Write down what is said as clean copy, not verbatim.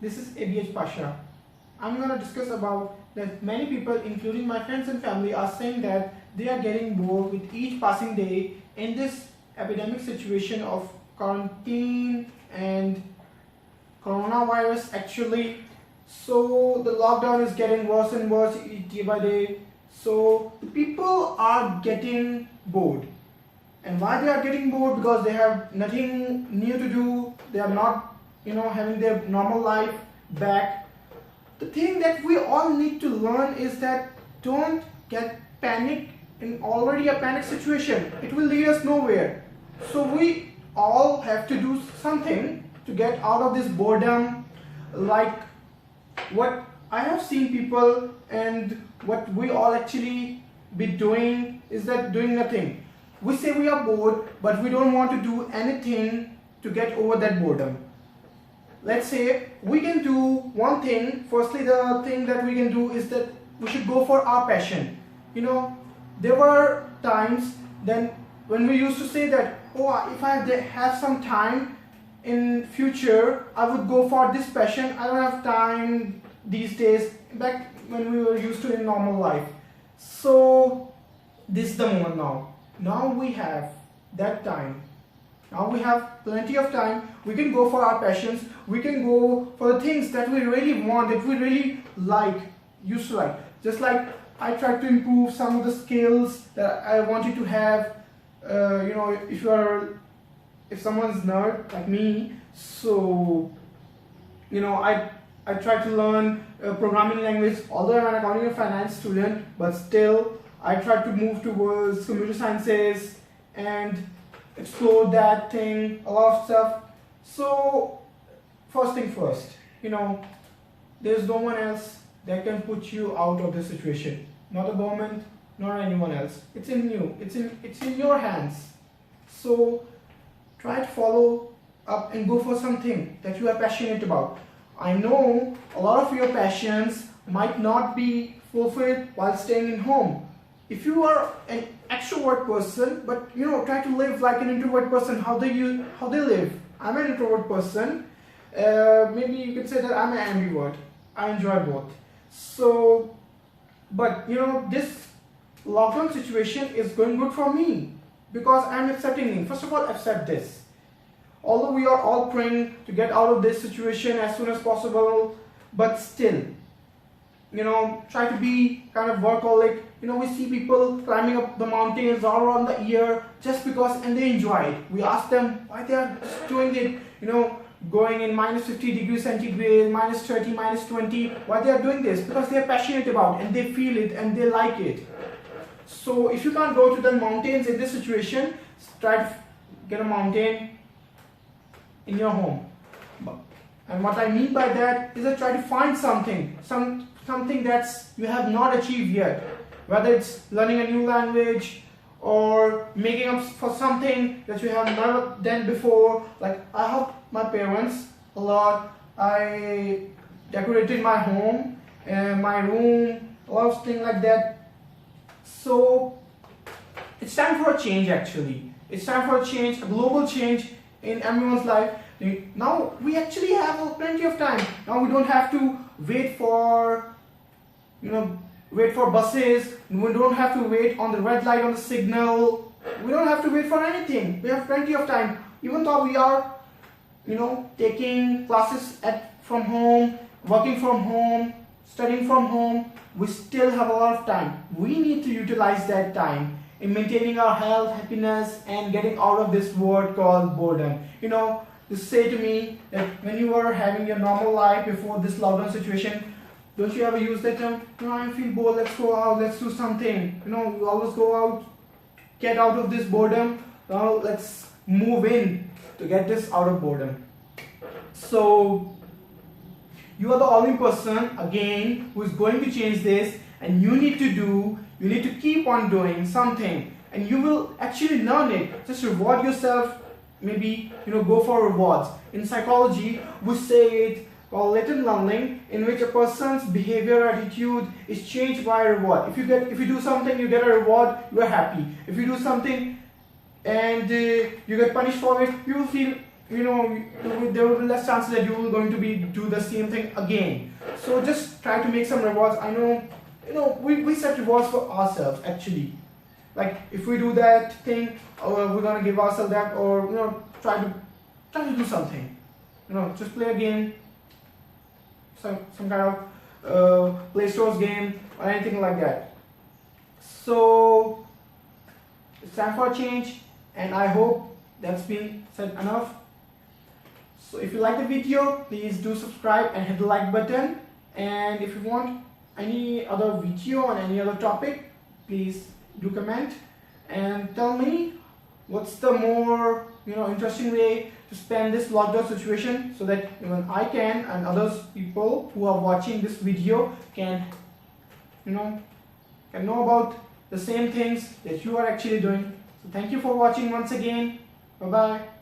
This is ABH Pasha. I'm going to discuss about that many people, including my friends and family, are saying that they are getting bored with each passing day in this epidemic situation of quarantine and coronavirus actually. So the lockdown is getting worse and worse day by day. So the people are getting bored. And why they are getting bored? Because they have nothing new to do. They are not, having their normal life back. The thing that we all need to learn is that don't get panic in already a panic situation. It will lead us nowhere. So we all have to do something to get out of this boredom. Like what I have seen people and what we all actually be doing is that doing nothing. We say we are bored, but we don't want to do anything to get over that boredom. Let's say we can do one thing. Firstly, the thing that we can do is that we should go for our passion. There were times then when we used to say that, oh, if I have some time in future, I would go for this passion. I don't have time these days, back when we were used to in normal life. So this is the moment now. Now we have that time. Now we have plenty of time. We can go for our passions. We can go for the things that we really want, that we really used to like. Just like I tried to improve some of the skills that I wanted to have. If someone's nerd like me, so I tried to learn a programming language. Although I'm an accounting and finance student, but still I tried to move towards computer sciences and explore that thing, a lot of stuff. So first thing first, there's no one else that can put you out of the situation. Not the government, not anyone else. It's in you. It's in your hands. So try to follow up and go for something that you are passionate about. I know a lot of your passions might not be fulfilled while staying in home. If you are an extrovert person, but try to live like an introvert person, how they live. I'm an introvert person. Maybe you could say that I'm an ambivert. I enjoy both. So, but this lockdown situation is going good for me because I'm accepting it. First of all, accept this. Although we are all praying to get out of this situation as soon as possible, but still, try to be kind of workaholic. We see people climbing up the mountains all around the year just because, and they enjoy it. We ask them why they are just doing it, going in minus 50 degrees centigrade, minus 30, minus 20. Why they are doing this? Because they are passionate about it and they feel it and they like it. So if you can't go to the mountains in this situation, try to get a mountain in your home. And what I mean by that is that try to find something that's you have not achieved yet. Whether it's learning a new language or making up for something that you have never done before. Like I helped my parents a lot. I decorated my home and my room, a lot of things like that. So it's time for a change actually. It's time for a change, a global change in everyone's life. Now we actually have plenty of time. Now we don't have to wait for buses. We don't have to wait on the red light on the signal. We don't have to wait for anything. We have plenty of time. Even though we are taking classes from home, working from home, studying from home, we still have a lot of time. We need to utilize that time in maintaining our health, happiness, and getting out of this word called boredom. Just say to me that when you were having your normal life before this lockdown situation, don't you ever use that term? I feel bored, let's go out, let's do something. We always go out, get out of this boredom. Now let's move in to get this out of boredom. So you are the only person again who is going to change this, and you need to keep on doing something, and you will actually learn it. Just reward yourself. Maybe go for rewards. In psychology, we say it called latent learning, in which a person's behavior, attitude is changed by a reward. If you do something, you get a reward, you are happy. If you do something and you get punished for it, you will feel there will be less chances that you will going to be do the same thing again. So just try to make some rewards. I know, we set rewards for ourselves actually. Like if we do that thing, we're gonna give ourselves that, or try to do something. Just play a game, some kind of Play Store's game or anything like that. So it's time for a change, and I hope that's been said enough. So if you like the video, please do subscribe and hit the like button. And if you want any other video on any other topic, please do comment and tell me what's the more interesting way to spend this lockdown situation, so that even I can and others people who are watching this video can know about the same things that you are actually doing. So thank you for watching once again. Bye bye.